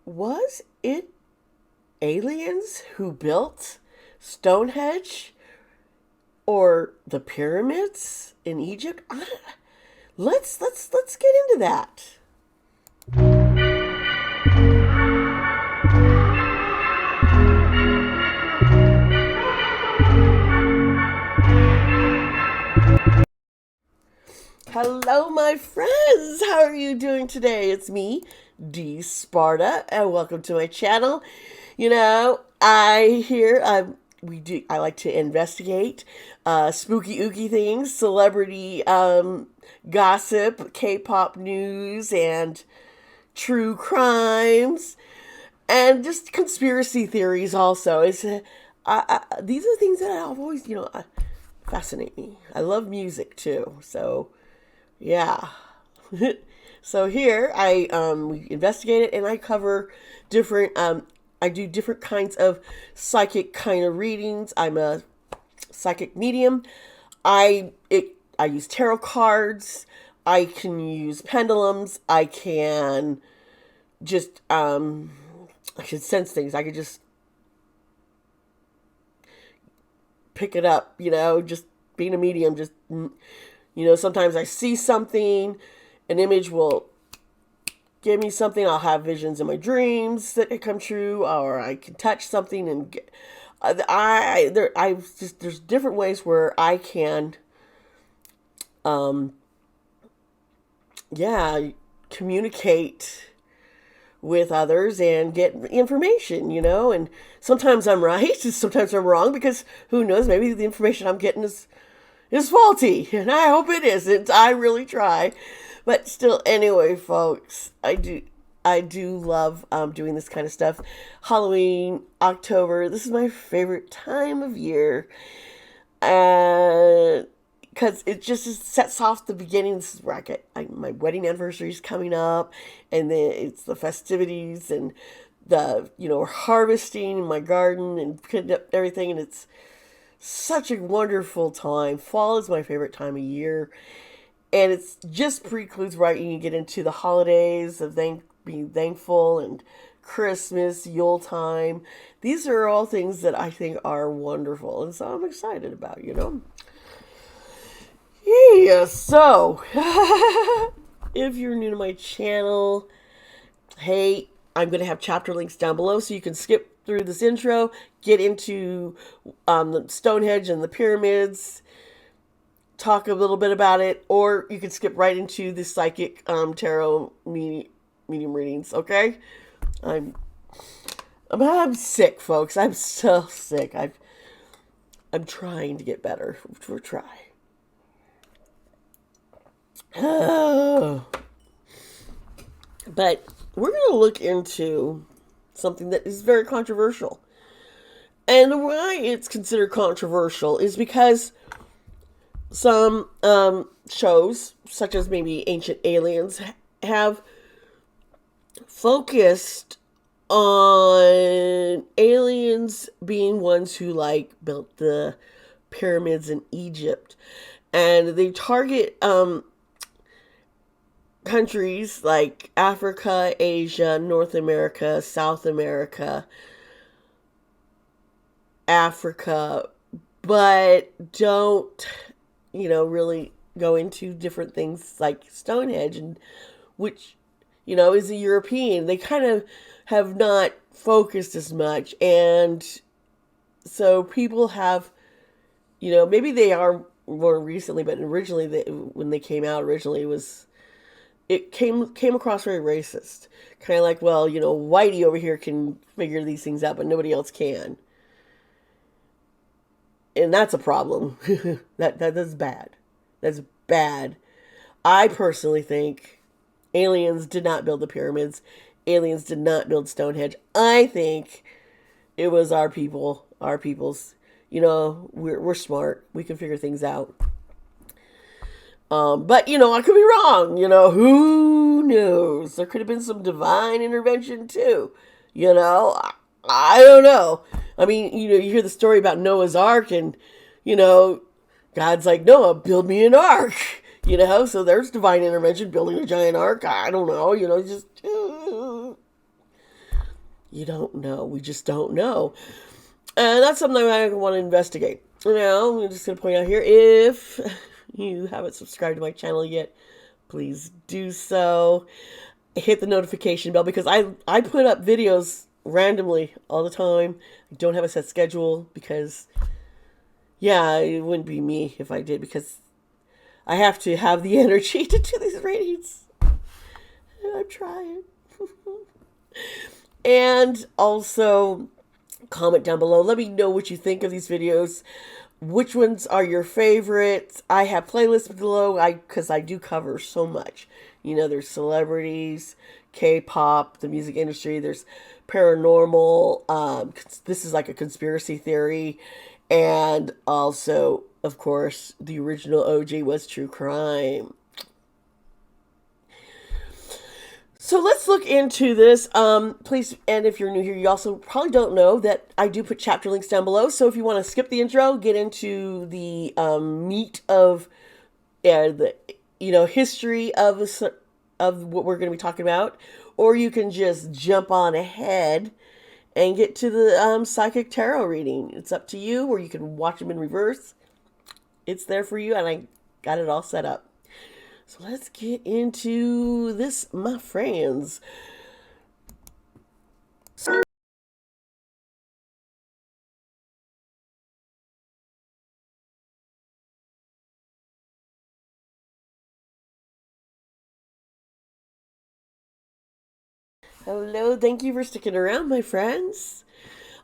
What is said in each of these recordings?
Was it aliens who built Stonehenge or the pyramids in Egypt? Let's get into that. Hello, my friends. How are you doing today? It's me, Dee Sparta, and welcome to my channel. I like to investigate spooky ooky things, celebrity gossip, K-pop news, and true crimes, and just conspiracy theories. Also, these are things that I've always fascinate me. I love music too, so yeah. So here we investigate it, and I cover different I do different kinds of psychic kind of readings. I'm a psychic medium. I use tarot cards. I can use pendulums. I can just I can sense things. I could just pick it up, just being a medium. Just sometimes I see something, an image will give me something. I'll have visions in my dreams that come true, or I can touch something and get, there's different ways where I can, yeah, communicate with others and get information, and sometimes I'm right, sometimes I'm wrong, because who knows, maybe the information I'm getting is faulty, and I hope it isn't. I really try. But still, anyway, folks, I do love doing this kind of stuff. Halloween, October, this is my favorite time of year. Because it just sets off the beginning. This is where my wedding anniversary is coming up, and then it's the festivities and the, harvesting in my garden and putting up everything, and it's such a wonderful time. Fall is my favorite time of year. And it's just precludes right when you get into the holidays of being thankful and Christmas, Yule time. These are all things that I think are wonderful. And so I'm excited about, Yeah, so if you're new to my channel, hey, I'm going to have chapter links down below so you can skip through this intro, get into the Stonehenge and the pyramids, talk a little bit about it, or you can skip right into the psychic tarot medium readings. Okay, I'm sick, folks. I'm so sick. I'm trying to get better. We're trying. But we're going to look into something that is very controversial. And why it's considered controversial is because some shows, such as maybe Ancient Aliens, have focused on aliens being ones who built the pyramids in Egypt, and they target countries like Africa, Asia, North America, South America, Africa, but don't really go into different things like Stonehenge, and which, is a European. They kind of have not focused as much. And so people have, maybe they are more recently, but originally, when they came out, it came across very racist. Kind of like, well, Whitey over here can figure these things out, but nobody else can. And that's a problem. That's bad. That's bad. I personally think aliens did not build the pyramids. Aliens did not build Stonehenge. I think it was our people, our peoples. We're smart. We can figure things out. But I could be wrong. Who knows? There could have been some divine intervention too. I don't know. I mean, you hear the story about Noah's Ark, and, God's like, Noah, build me an ark, so there's divine intervention, building a giant ark. I don't know, just, You don't know. We just don't know. And that's something I want to investigate. Now, I'm just going to point out here, if you haven't subscribed to my channel yet, please do so. Hit the notification bell, because I put up videos randomly all the time. I don't have a set schedule because, yeah, it wouldn't be me if I did, because I have to have the energy to do these readings. I'm trying. And also, comment down below. Let me know what you think of these videos. Which ones are your favorites? I have playlists below because I do cover so much. You know, there's celebrities, K-pop, the music industry. There's paranormal. This is like a conspiracy theory. And also, of course, the original OG was true crime. So let's look into this. Please, and if you're new here, you also probably don't know that I do put chapter links down below. So if you want to skip the intro, get into the meat of the history of what we're going to be talking about, or you can just jump on ahead and get to the psychic tarot reading. It's up to you, or you can watch them in reverse. It's there for you, and I got it all set up. So let's get into this, my friends. Hello, thank you for sticking around, my friends.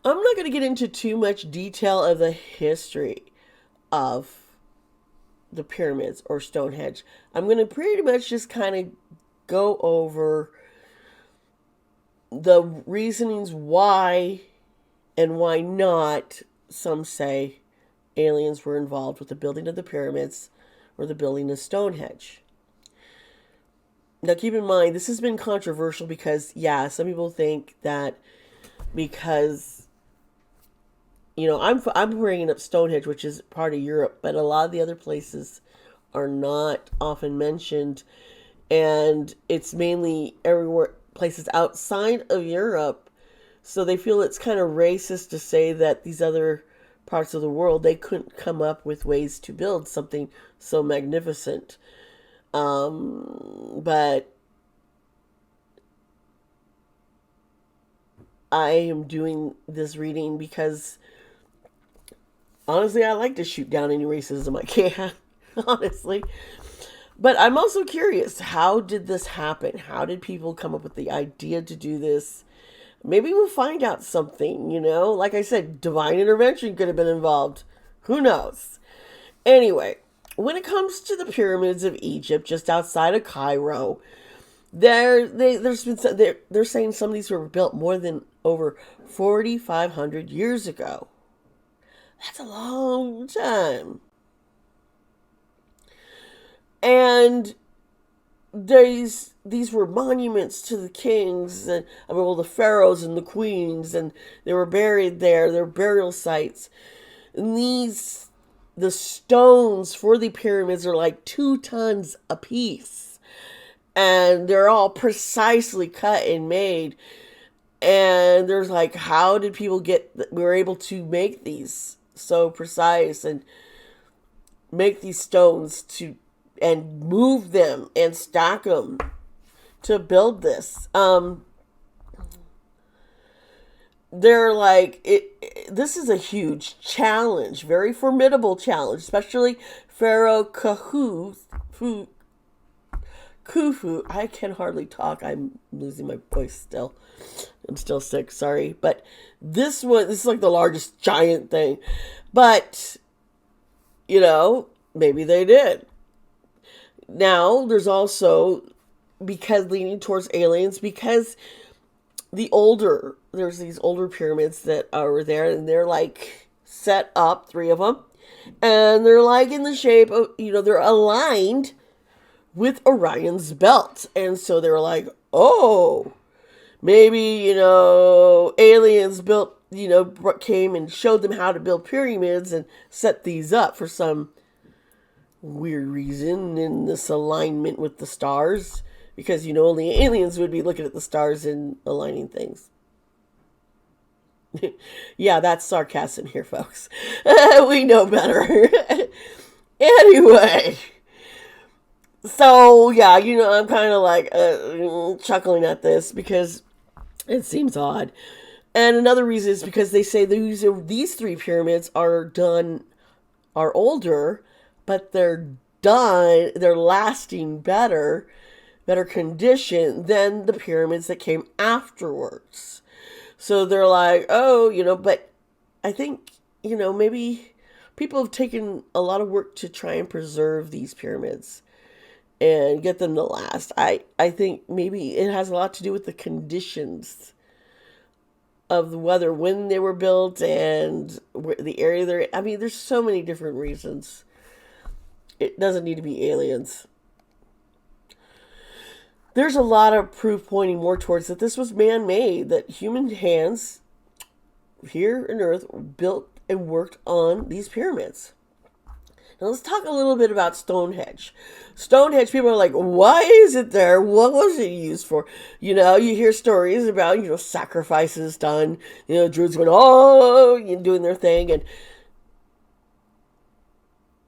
I'm not going to get into too much detail of the history of the pyramids or Stonehenge. I'm going to pretty much just kind of go over the reasonings why and why not some say aliens were involved with the building of the pyramids or the building of Stonehenge. Now keep in mind, this has been controversial because, yeah, some people think that because, I'm bringing up Stonehenge, which is part of Europe, but a lot of the other places are not often mentioned, and it's mainly everywhere, places outside of Europe. So they feel it's kind of racist to say that these other parts of the world, they couldn't come up with ways to build something so magnificent. But I am doing this reading because honestly, I like to shoot down any racism I can, honestly. But I'm also curious, how did this happen? How did people come up with the idea to do this? Maybe we'll find out something, Like I said, divine intervention could have been involved. Who knows? Anyway, when it comes to the pyramids of Egypt, just outside of Cairo, they're saying some of these were built more than over 4,500 years ago. That's a long time. And these were monuments to the kings and the pharaohs and the queens, and they were buried there. They're burial sites. And the stones for the pyramids are like 2 tons a piece, and they're all precisely cut and made. And there's like, how did people we were able to make these so precise and make these stones and move them and stack them to build this? They're like, this is a huge challenge, very formidable challenge, especially Pharaoh Khufu. I can hardly talk. I'm losing my voice still. I'm still sick, sorry. But this is like the largest giant thing. But, maybe they did. Now, there's also, because leaning towards aliens, because there's these older pyramids that are there, and they're like set up, 3 of them, and they're like in the shape of, they're aligned with Orion's belt. And so they were like, oh, maybe, aliens built, came and showed them how to build pyramids and set these up for some weird reason in this alignment with the stars. Because, only aliens would be looking at the stars and aligning things. Yeah, that's sarcasm here, folks. We know better. Anyway, so yeah, I'm kind of like chuckling at this because it seems odd. And another reason is because they say these three pyramids are older, but they're lasting better condition than the pyramids that came afterwards. So they're like, oh, but I think, maybe people have taken a lot of work to try and preserve these pyramids and get them to last. I think maybe it has a lot to do with the conditions of the weather when they were built and the area they're in. I mean, there's so many different reasons. It doesn't need to be aliens. There's a lot of proof pointing more towards that this was man-made, that human hands here on Earth built and worked on these pyramids. Now let's talk a little bit about Stonehenge. Stonehenge, people are like, why is it there? What was it used for? You hear stories about, sacrifices done, Druids going, oh, doing their thing. And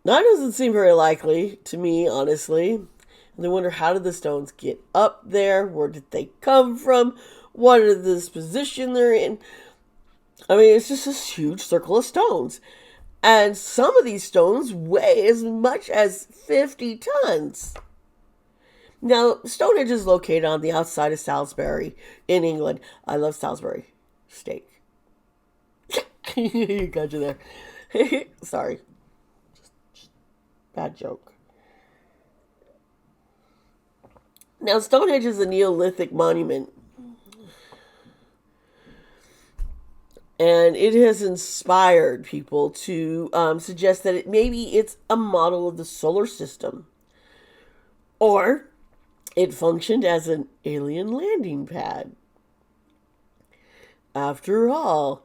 that doesn't seem very likely to me, honestly. And they wonder, how did the stones get up there? Where did they come from? What is this position they're in? I mean, it's just this huge circle of stones. And some of these stones weigh as much as 50 tons. Now, Stonehenge is located on the outside of Salisbury in England. I love Salisbury steak. Got you there. Sorry. Just bad joke. Now, Stonehenge is a Neolithic monument. And it has inspired people to suggest that maybe it's a model of the solar system. Or it functioned as an alien landing pad. After all,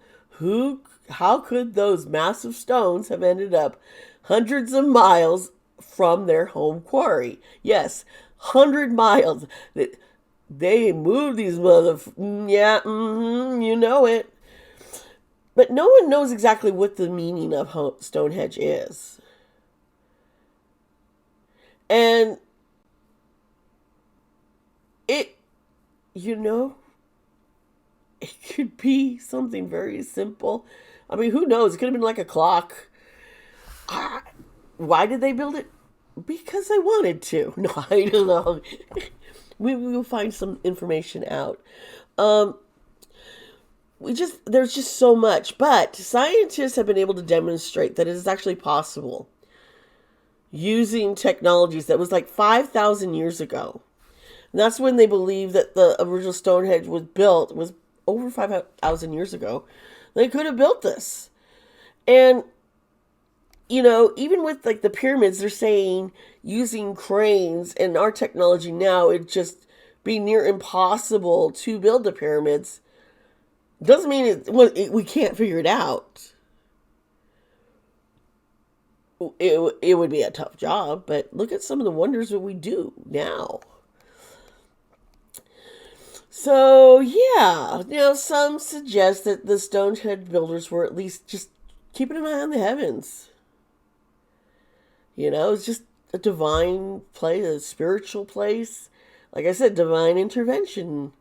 how could those massive stones have ended up hundreds of miles from their home quarry? Yes, 100 miles. They moved these yeah, you know it. But no one knows exactly what the meaning of Stonehenge is. And it could be something very simple. I mean, who knows? It could have been like a clock. Why did they build it? Because they wanted to. No, I don't know. We will find some information out. There's just so much, but scientists have been able to demonstrate that it is actually possible using technologies that was like 5,000 years ago. And that's when they believe that the original Stonehenge was built, was over 5,000 years ago. They could have built this. And, even with like the pyramids, they're saying using cranes and our technology now, it'd just be near impossible to build the pyramids. Doesn't mean we can't figure it out. It would be a tough job, but look at some of the wonders that we do now. So, yeah, some suggest that the Stonehenge builders were at least just keeping an eye on the heavens. It's just a divine place, a spiritual place. Like I said, divine intervention.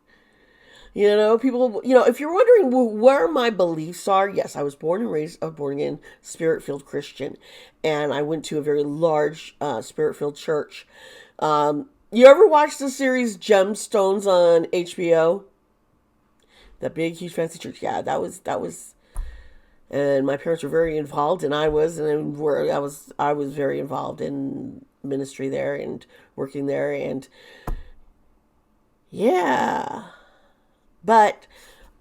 People, if you're wondering where my beliefs are, yes, I was born and raised a born-again, spirit-filled Christian. And I went to a very large spirit-filled church. You ever watch the series Gemstones on HBO? That big, huge, fancy church. Yeah, that was. And my parents were very involved, and I was very involved in ministry there and working there, and yeah. But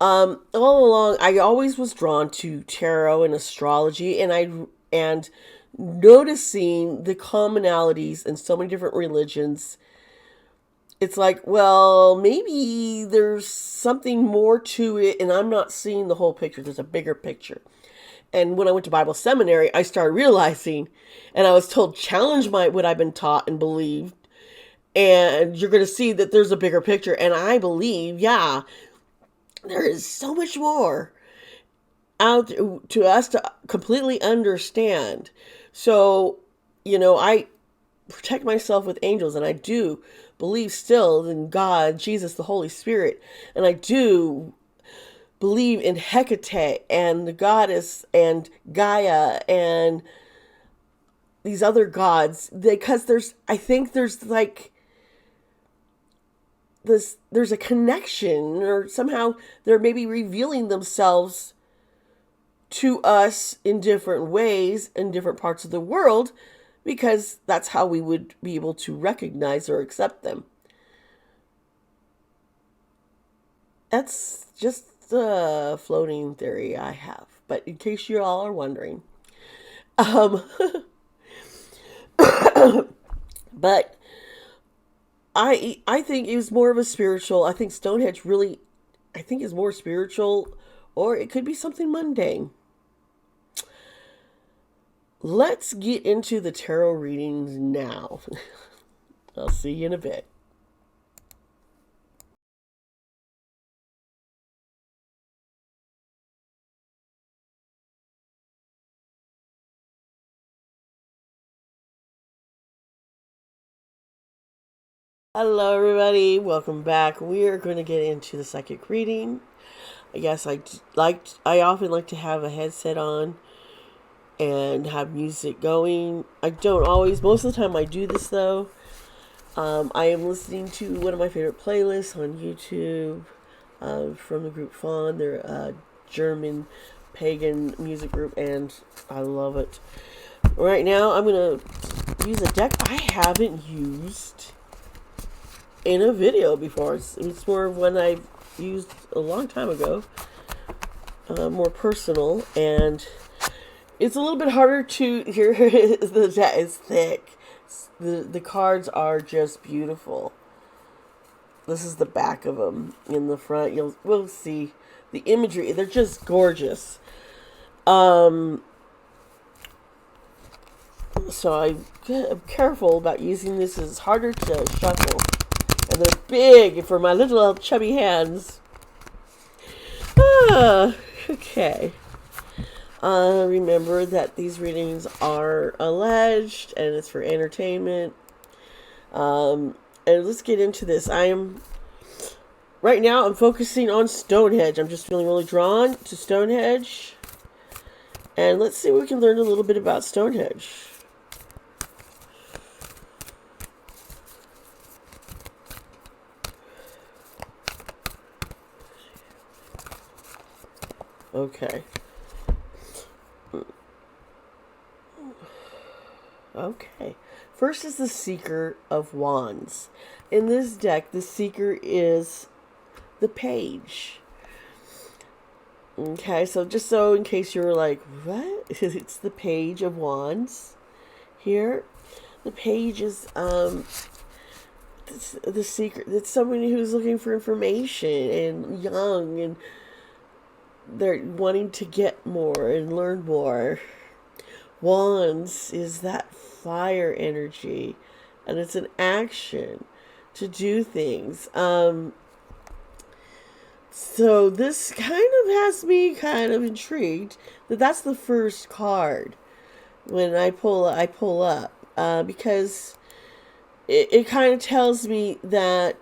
all along, I always was drawn to tarot and astrology, and noticing the commonalities in so many different religions. It's like, well, maybe there's something more to it, and I'm not seeing the whole picture. There's a bigger picture. And when I went to Bible seminary, I started realizing, and I was told, challenge what I've been taught and believed, and you're going to see that there's a bigger picture. And I believe, yeah, there is so much more. out to us to completely understand. So, I protect myself with angels, and I do believe still in God, Jesus, the Holy Spirit, and I do believe in Hecate and the goddess and Gaia and these other gods, because I think there's like there's a connection, or somehow they're maybe revealing themselves to us in different ways in different parts of the world, because that's how we would be able to recognize or accept them. That's just a floating theory I have, but in case you all are wondering. um but I think it was more of a spiritual. I think Stonehenge really, I think, is more spiritual, or it could be something mundane. Let's get into the tarot readings now. I'll see you in a bit. Hello, everybody. Welcome back. We are going to get into the psychic reading. I guess I often like to have a headset on and have music going. I don't always. Most of the time, I do this though. I am listening to one of my favorite playlists on YouTube from the group Fawn. They're a German pagan music group, and I love it. Right now, I'm going to use a deck I haven't used in a video before. It's more of one I've used a long time ago, more personal, and it's a little bit harder to hear. The deck is thick. The cards are just beautiful. This is the back of them. In the front, we'll see the imagery. They're just gorgeous. So I'm careful about using this. It's harder to shuffle, and they're big for my little chubby hands. Okay. Remember that these readings are alleged, and it's for entertainment. And let's get into this. Right now I'm focusing on Stonehenge. I'm just feeling really drawn to Stonehenge. And let's see if we can learn a little bit about Stonehenge. Okay. Okay. First is the Seeker of Wands. In this deck, the Seeker is the Page. Okay, so just so in case you're like, what? It's the Page of Wands here. The Page is the Seeker. It's somebody who's looking for information and young, and they're wanting to get more and learn more. Wands is that fire energy, and it's an action to do things. So this kind of has me kind of intrigued that's the first card when I pull up, because it kind of tells me that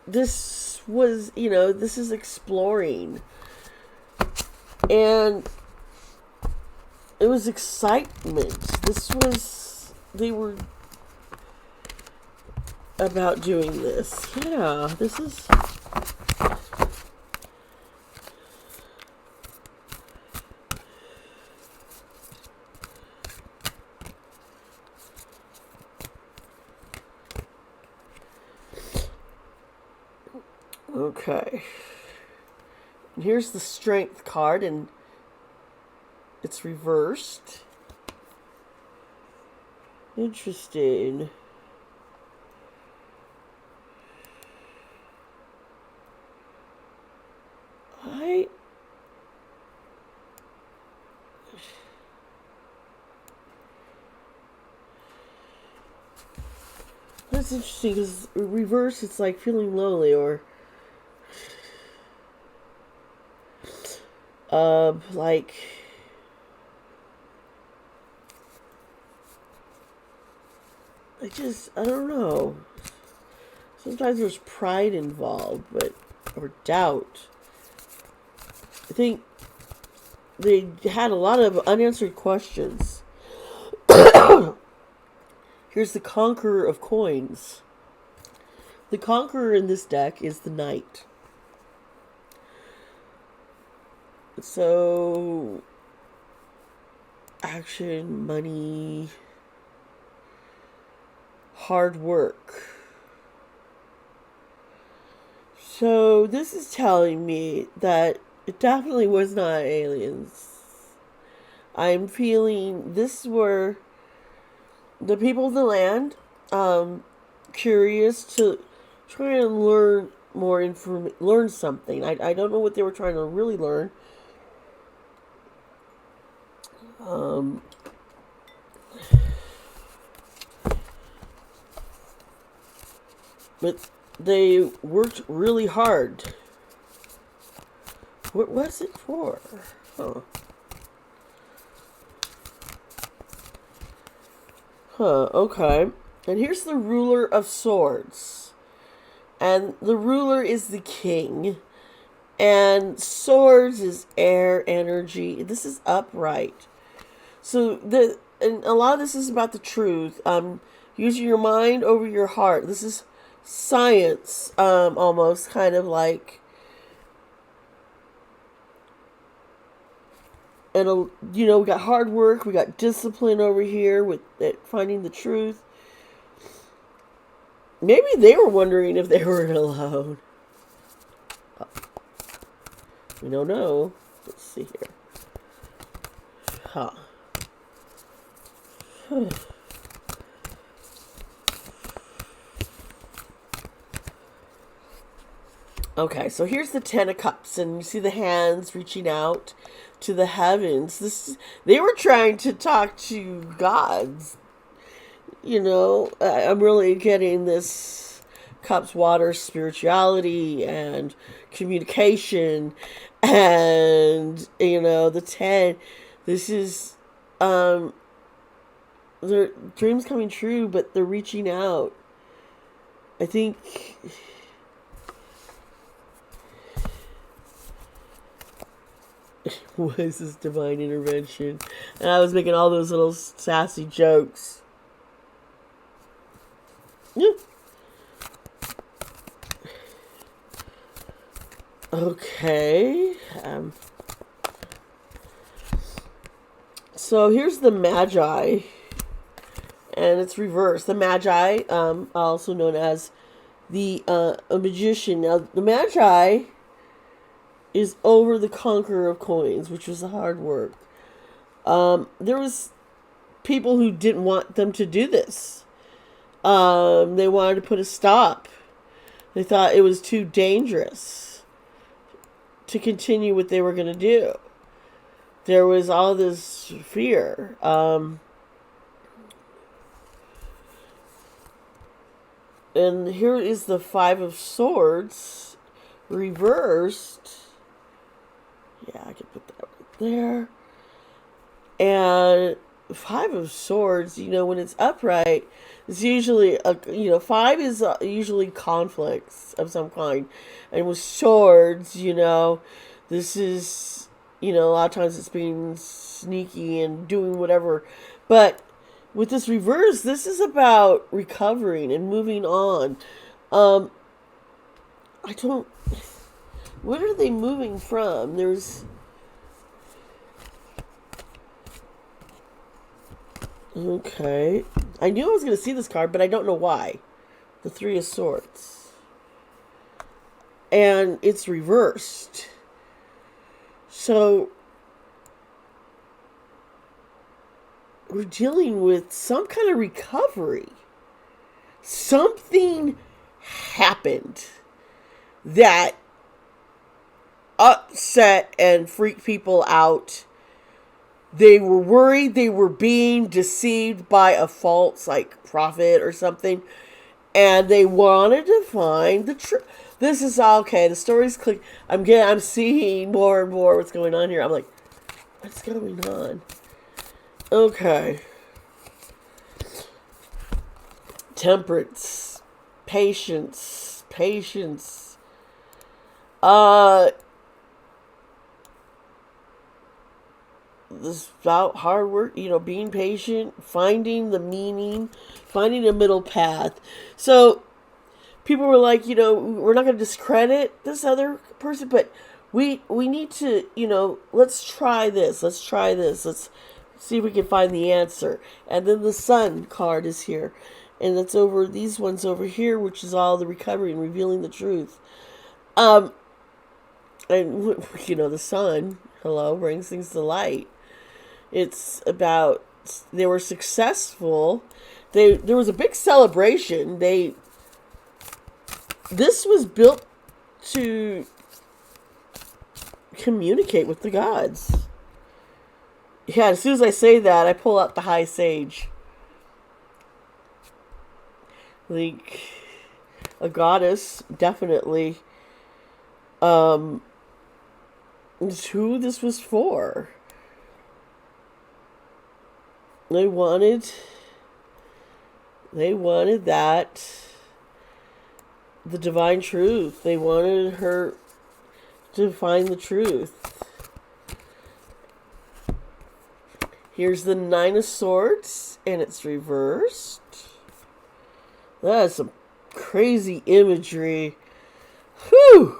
this was, this is exploring. And it was excitement. They were about doing this. Yeah, this is... Okay. And here's the Strength card, and it's reversed. Interesting. That's interesting, because reverse, it's like feeling lonely or Like, I don't know. Sometimes there's pride involved, or doubt. I think they had a lot of unanswered questions. Here's the Conqueror of Coins. The Conqueror in this deck is the Knight. So, action, money, hard work. So, this is telling me that it definitely was not aliens. I'm feeling this were the people of the land, curious to try and learn more learn something. I don't know what they were trying to really learn. But they worked really hard. What was it for? Huh. Okay. And here's the ruler of swords. And the ruler is the king. And swords is air, energy. This is upright. So and a lot of this is about the truth. Using your mind over your heart. This is science, almost kind of like. And we got hard work, we got discipline over here with finding the truth. Maybe they were wondering if they were alone. We don't know. Let's see here. Huh. Okay, so here's the Ten of Cups, and you see the hands reaching out to the heavens. They were trying to talk to gods. I'm really getting this cups, water, spirituality, and communication, and the 10. This is their dreams coming true, but they're reaching out. I think. What is this divine intervention? And I was making all those little sassy jokes. Yeah. Okay. So here's the Magi. And it's reversed. The Magi, also known as the a magician. Now, the Magi is over the Conqueror of Coins, which was the hard work. There was people who didn't want them to do this. They wanted to put a stop. They thought it was too dangerous to continue what they were going to do. There was all this fear. And here is the Five of Swords reversed. Yeah, I can put that right there. And Five of Swords, when it's upright, it's usually, five is usually conflicts of some kind. And with swords, this is, a lot of times it's being sneaky and doing whatever. But with this reverse, this is about recovering and moving on. Where are they moving from? Okay. I knew I was going to see this card, but I don't know why. The Three of Swords. And it's reversed. So, we're dealing with some kind of recovery. Something happened that upset and freaked people out. They were worried they were being deceived by a false prophet or something. and they wanted to find the truth. This is okay. The story's click. I'm seeing more and more what's going on here. I'm like, what's going on? Okay. Temperance, patience. This about hard work, being patient, finding the meaning, finding a middle path. So people were like, we're not going to discredit this other person, but we need to, let's try this. Let's see if we can find the answer. And then the Sun card is here, and it's over these ones over here, which is all the recovery and revealing the truth. And the Sun, hello, brings things to light. It's about, they were successful. There was a big celebration. This was built to communicate with the gods. Yeah, as soon as I say that, I pull out the High Sage. Like, a goddess, definitely. Is who this was for. They wanted that, the divine truth. They wanted her to find the truth. Here's the Nine of Swords, and it's reversed. That's some crazy imagery. Whew!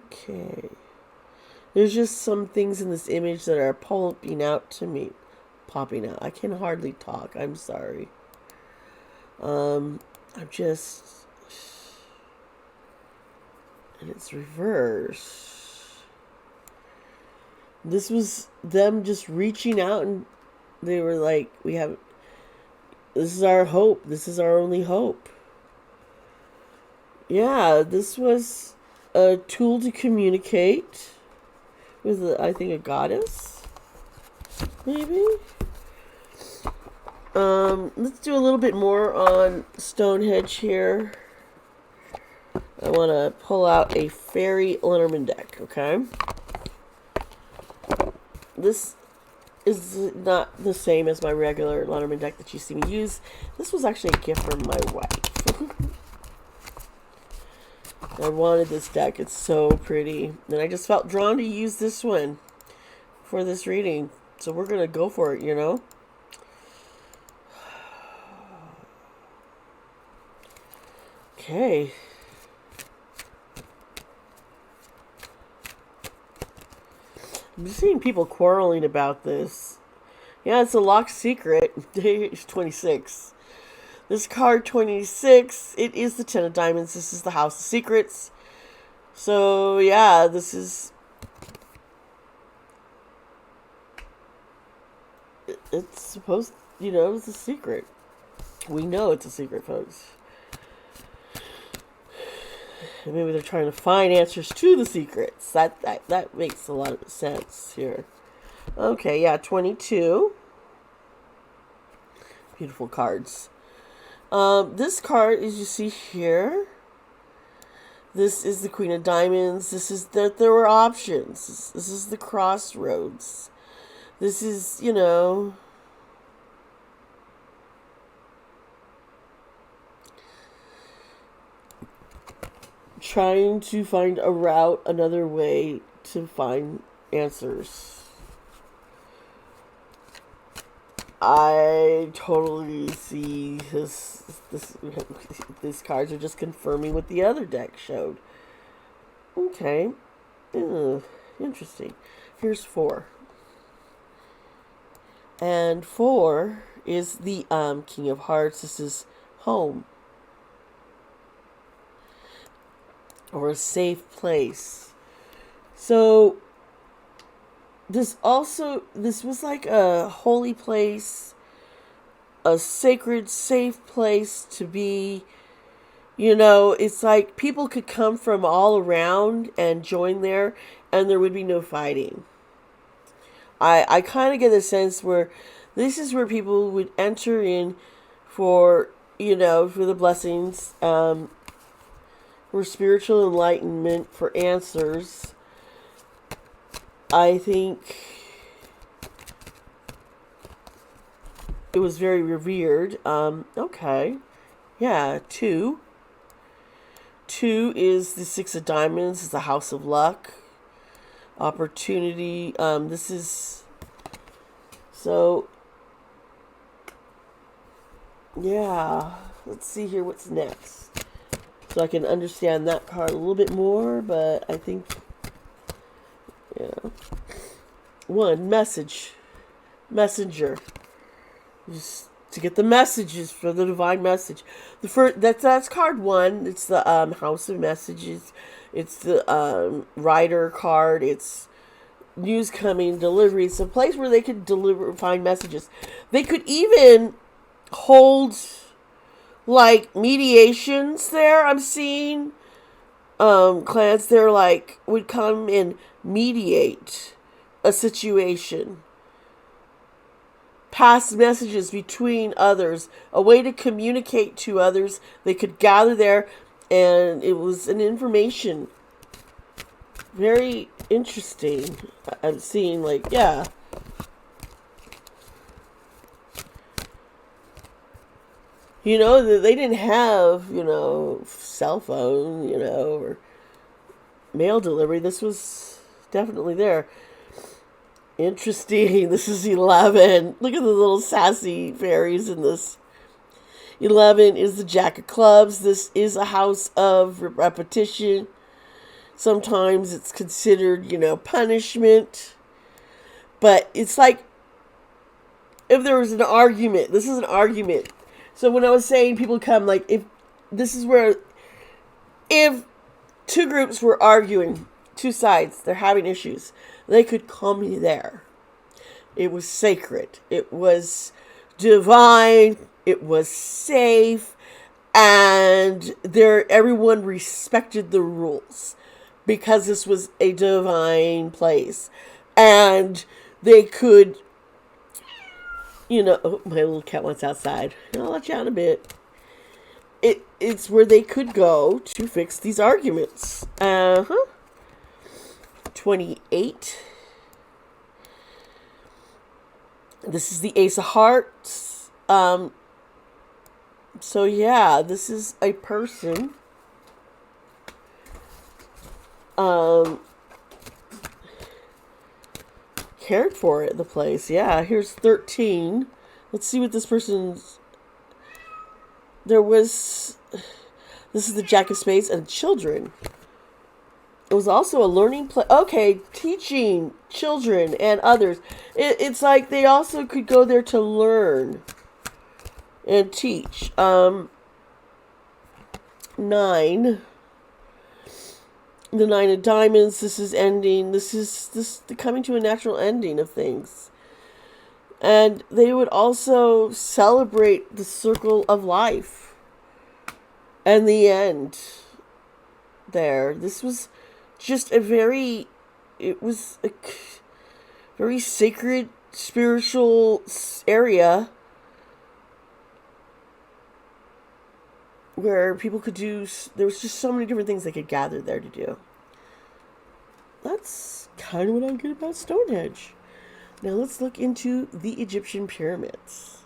Okay. There's just some things in this image that are popping out. I can hardly talk. I'm sorry. And it's reversed. This was them just reaching out, and they were like, this is our hope. This is our only hope. Yeah, this was a tool to communicate with, I think, a goddess, maybe. Let's do a little bit more on Stonehenge here. I want to pull out a fairy Lenormand deck, okay? This is not the same as my regular Lenormand deck that you see me use. This was actually a gift from my wife. I wanted this deck. It's so pretty. And I just felt drawn to use this one for this reading. So we're going to go for it, Okay. I'm just seeing people quarreling about this. Yeah, it's a locked secret. 26. This card 26, it is the Ten of Diamonds. This is the House of Secrets. So, yeah, this is... It's supposed... it's a secret. We know it's a secret, folks. Maybe they're trying to find answers to the secrets. That makes a lot of sense here. Okay, yeah, 22. Beautiful cards. This card, as you see here, this is the Queen of Diamonds. This is that there were options. This is the crossroads. This is, trying to find a route, another way to find answers. I totally see these cards are just confirming what the other deck showed. Okay. Interesting. Here's 4. And 4 is the King of Hearts. This is home. Or a safe place. So this was like a holy place, a sacred, safe place to be. It's like people could come from all around and join there, and there would be no fighting. I kind of get a sense where this is where people would enter in for, for the blessings, for spiritual enlightenment, for answers. I think it was very revered. Okay. Yeah, 2. 2 is the 6 of diamonds, is the house of luck, opportunity. This is, so, yeah. Let's see here what's next. So I can understand that card a little bit more, but I think, yeah. 1, messenger. Just to get the messages for the divine message. The first, that's card 1. It's the house of messages. It's the rider card. It's news coming, delivery. It's a place where they could find messages. They could even hold like mediations there. I'm seeing clans there like would come and mediate a situation. Pass messages between others, a way to communicate to others. They could gather there, and it was an information. Very interesting. I'm seeing, like, yeah. They didn't have, cell phone, or mail delivery. This was definitely there. Interesting. This is 11. Look at the little sassy fairies in this. 11 is the Jack of Clubs. This is a house of repetition. Sometimes it's considered, punishment. But it's like if there was an argument. This is an argument. So when I was saying people come, like, if 2 groups were arguing, 2 sides, they're having issues, they could come there. It was sacred. It was divine. It was safe. And everyone respected the rules because this was a divine place. And they could, oh, my little cat wants outside. I'll let you out a bit. It's where they could go to fix these arguments. 28. This is the Ace of Hearts. So yeah, this is a person. Cared for the place. Yeah, here's 13. Let's see what this person's. This is the Jack of Spades and children. It was also a learning place. Okay, teaching children and others. It's like they also could go there to learn and teach. 9. The 9 of Diamonds. This is ending. This is coming to a natural ending of things. And they would also celebrate the circle of life and the end there. This was just it was a very sacred, spiritual area where people could do, there was just so many different things they could gather there to do. That's kind of what I get about Stonehenge. Now let's look into the Egyptian pyramids.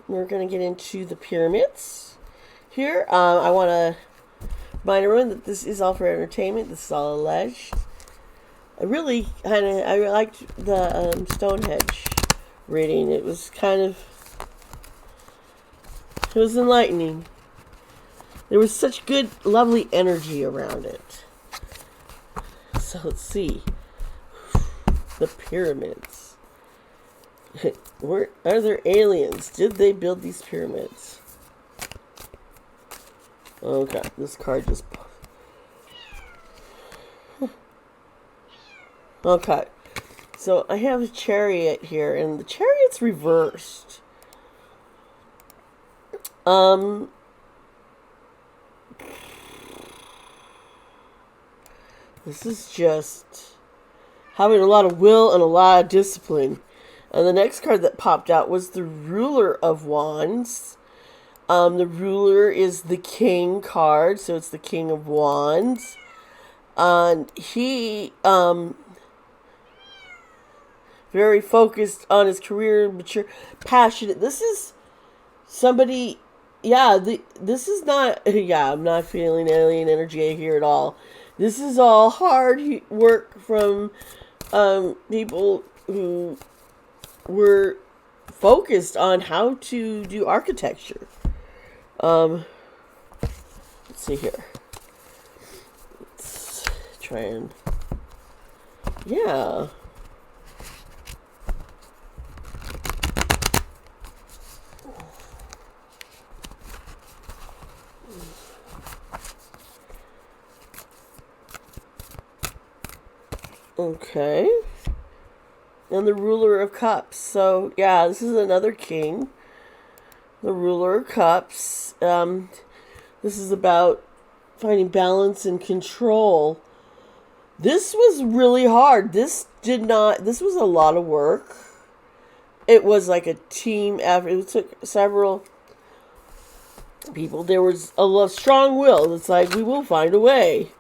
We're going to get into the pyramids here. I want to remind everyone that this is all for entertainment. This is all alleged. I liked the Stonehenge reading. It was it was enlightening. There was such good, lovely energy around it. So let's see. The pyramids. Where are there aliens? Did they build these pyramids? Okay, this card just. Okay, So I have a chariot here, and the chariot's reversed. This is just having a lot of will and a lot of discipline. And the next card that popped out was the Ruler of Wands. The Ruler is the King card, so it's the King of Wands. And he, very focused on his career, mature, passionate. This is somebody, this is not, I'm not feeling alien energy here at all. This is all hard work from people who were focused on how to do architecture. Let's see here. Let's try and, yeah. Okay. And the Ruler of Cups. So, yeah, this is another king. The Ruler of Cups. This is about finding balance and control. This was really hard. This was a lot of work. It was like a team effort. It took several people. There was a strong will. It's like, we will find a way.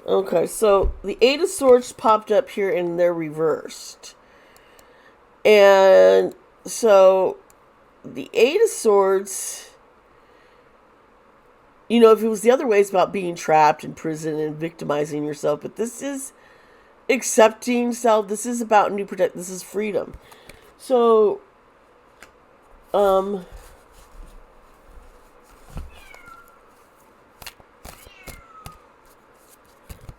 Okay, so the Eight of Swords popped up here and they're reversed. And so the Eight of Swords, if it was the other way, it's about being trapped in prison and victimizing yourself. But this is accepting self. This is about this is freedom. So,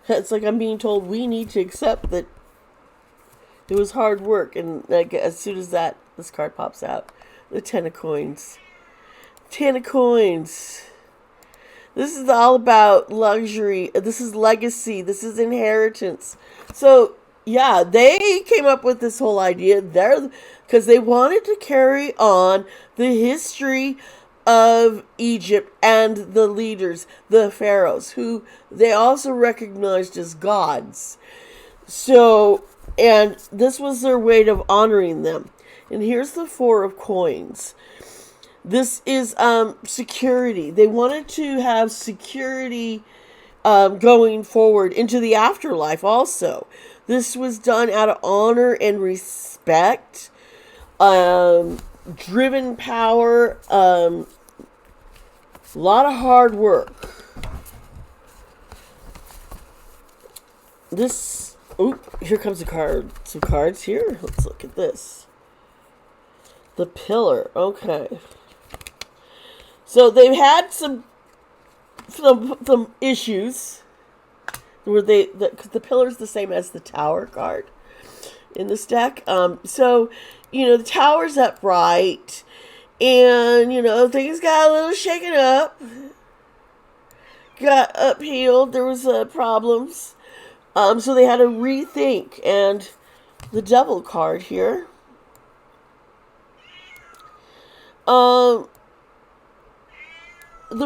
it's like I'm being told we need to accept that it was hard work. And like, as soon as this card pops out, the Ten of Coins. Ten of Coins. This is all about luxury. This is legacy. This is inheritance. So, yeah, they came up with this whole idea there because they wanted to carry on the history of Egypt and the leaders, the pharaohs, who they also recognized as gods. So, and this was their way of honoring them. And here's the Four of Coins. This is security. They wanted to have security going forward into the afterlife also. This was done out of honor and respect. Driven power. A lot of hard work. Here comes a card. Some cards here. Let's look at this. The Pillar. Okay. So they've had some issues where because the Pillar's the same as the Tower card in this deck. So, the Tower's upright, and, things got a little shaken up, got uphealed. There was problems. So they had to rethink, and the Devil card here. The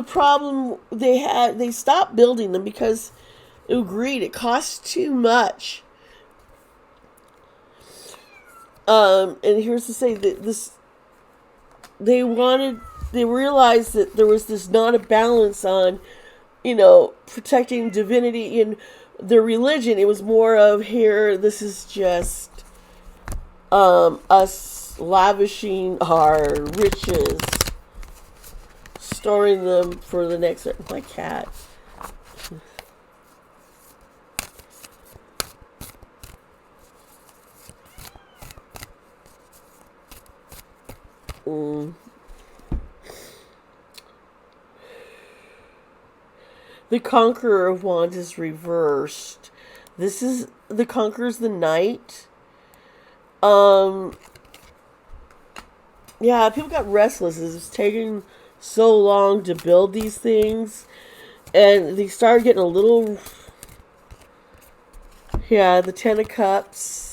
problem they stopped building them because agreed it costs too much. And here's to say that they realized that there was this not a balance on, protecting divinity in their religion. It was more of this is just us lavishing our riches, storing them for the next. My cat. The Conqueror of Wands is reversed. This is the Conqueror's the Knight. Yeah, people got restless. It was taking so long to build these things, and they started getting a little. Yeah, the Ten of Cups.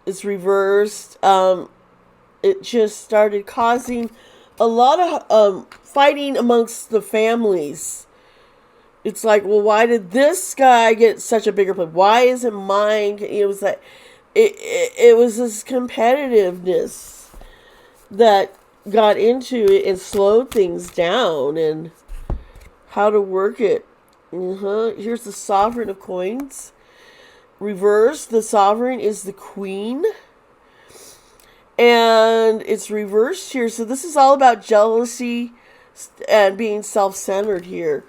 It's reversed. It just started causing a lot of fighting amongst the families. It's like, well, why did this guy get such a bigger play? Why isn't mine? It was like, it was this competitiveness that got into it and slowed things down and how to work it. Here's the sovereign of coins. Reverse, the sovereign is the queen. And it's reversed here. So this is all about jealousy and being self-centered here.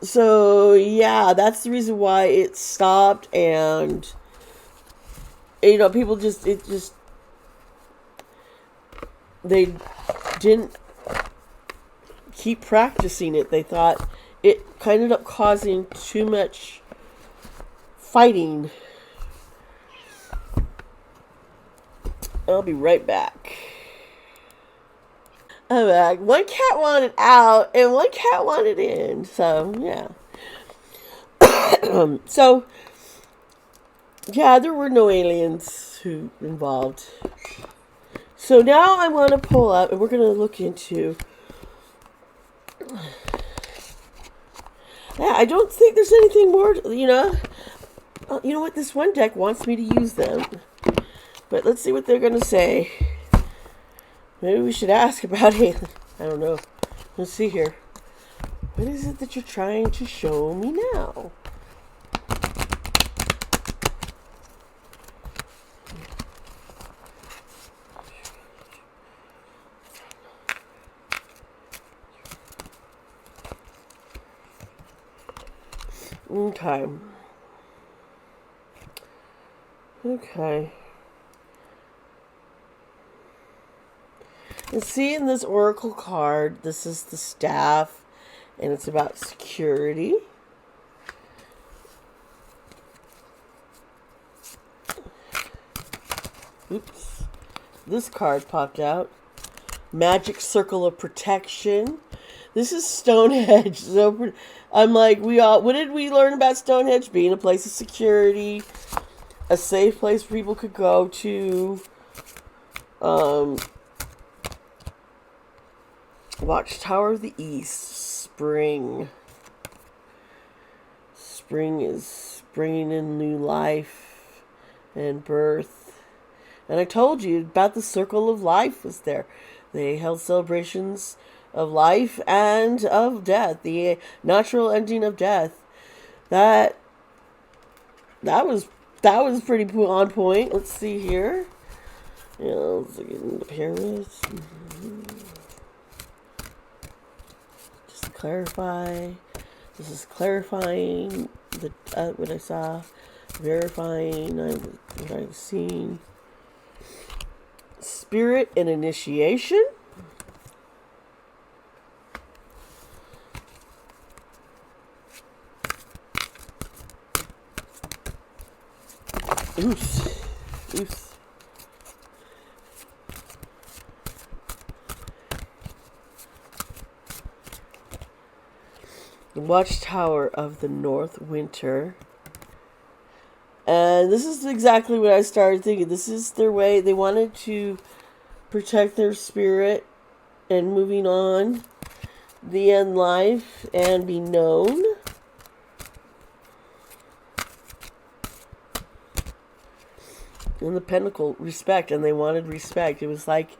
So yeah, that's the reason why it stopped. And people they didn't keep practicing it. They thought it kind of ended up causing too much fighting. I'll be right back. I'm back. One cat wanted out and one cat wanted in. So, yeah. So, yeah, there were no aliens who involved. So now I want to pull up and we're going to look into... Yeah, I don't think there's anything more, you know what? This one deck wants me to use them. But let's see what they're going to say. Maybe we should ask about it. I don't know. Let's see here. What is it that you're trying to show me now? Okay. Okay. And see in this oracle card, this is the staff, and it's about security. Oops. This card popped out. Magic circle of protection. This is Stonehenge. So I'm like, what did we learn about Stonehenge? Being a place of security, a safe place where people could go to. Watchtower of the East. Spring. Spring is bringing in new life and birth. And I told you about the circle of life was there. They held celebrations of life and of death. The natural ending of death. That was pretty on point. Let's see here. Let's look at the pyramids. Just clarify. This is clarifying what I saw, verifying what I've seen. Spirit and initiation. Oops. The Watchtower of the North Winter. And this is exactly what I started thinking. This is their way. They wanted to protect their spirit and moving on the end life and be known. And the Pentacle, respect. And they wanted respect. It was like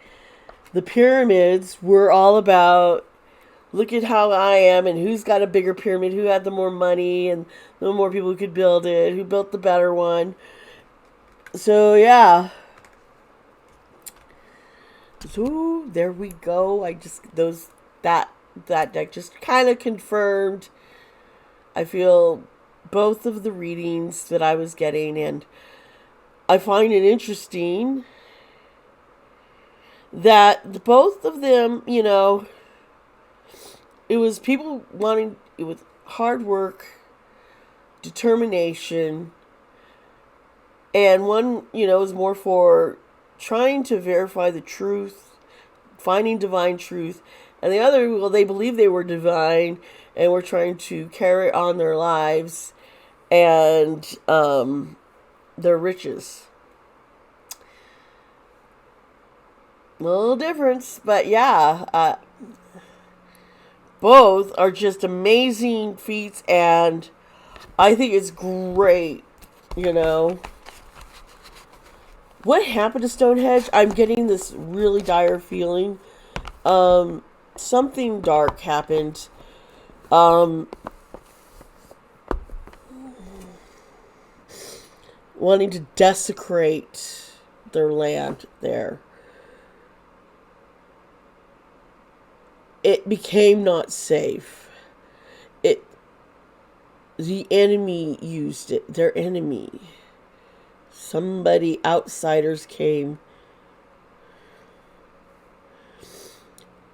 the pyramids were all about, look at how I am and who's got a bigger pyramid, who had the more money and the more people who could build it, who built the better one. So, yeah. So, there we go. That deck just kind of confirmed, I feel, both of the readings that I was getting, and I find it interesting that both of them, it was people wanting, it was hard work, determination, and one, was more for trying to verify the truth, finding divine truth, and the other, well, they believed they were divine and were trying to carry on their lives and their riches. Little difference, but yeah, both are just amazing feats, and I think it's great. You know, what happened to Stonehenge? I'm getting this really dire feeling. Something dark happened. Um, Wanting to desecrate their land there. It became not safe. It The enemy used it. Their enemy. Somebody, outsiders came.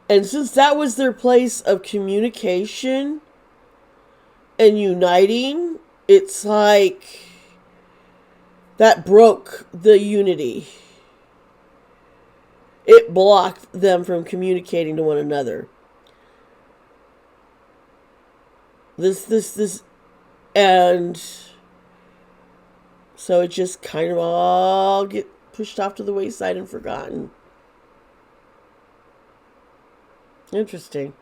And since that was their place of communication and uniting, it's like that broke the unity. It blocked them from communicating to one another. This, and so it just kind of all get pushed off to the wayside and forgotten. Interesting.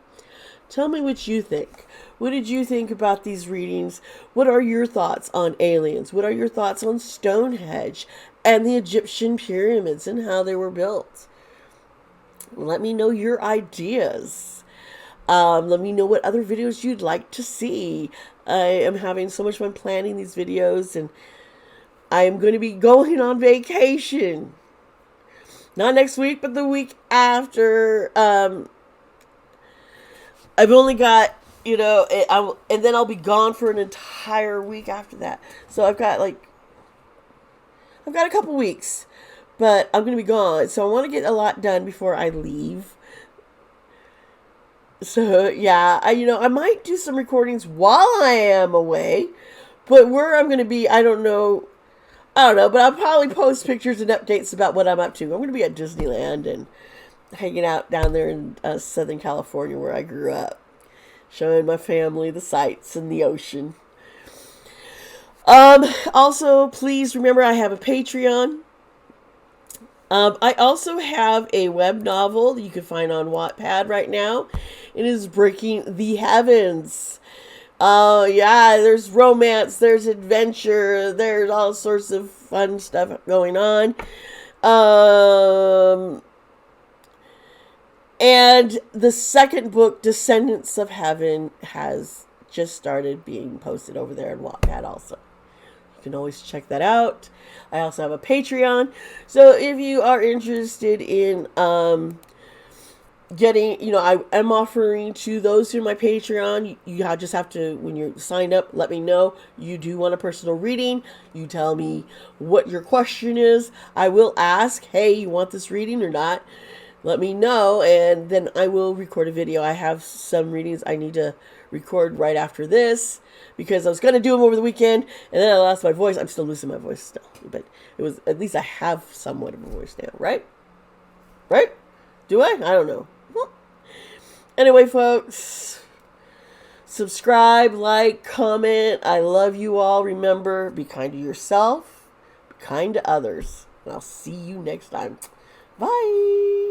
Tell me what you think. What did you think about these readings? What are your thoughts on aliens? What are your thoughts on Stonehenge and the Egyptian pyramids and how they were built? Let me know your ideas. Let me know what other videos you'd like to see. I am having so much fun planning these videos, and I am going to be going on vacation. Not next week, but the week after. I've only got, and then I'll be gone for an entire week after that. So I've got a couple weeks, but I'm going to be gone. So I want to get a lot done before I leave. So yeah, I might do some recordings while I am away, but where I'm going to be, I don't know, but I'll probably post pictures and updates about what I'm up to. I'm going to be at Disneyland and hanging out down there in Southern California where I grew up, showing my family the sights and the ocean. Also, please remember I have a Patreon. I also have a web novel that you can find on Wattpad right now. It is Breaking the Heavens. Yeah, there's romance, there's adventure, there's all sorts of fun stuff going on. And the second book, Descendants of Heaven, has just started being posted over there in Wattpad also. You can always check that out. I also have a Patreon. So if you are interested in getting, I'm offering to those who are my Patreon, you just have to, when you're signed up, let me know you do want a personal reading. You tell me what your question is. I will ask, hey, you want this reading or not? Let me know, and then I will record a video. I have some readings I need to record right after this, because I was going to do them over the weekend, and then I lost my voice. I'm still losing my voice still, but at least I have somewhat of a voice now, right? Right? Do I? I don't know. Well, anyway, folks, subscribe, like, comment. I love you all. Remember, be kind to yourself, be kind to others, and I'll see you next time. Bye.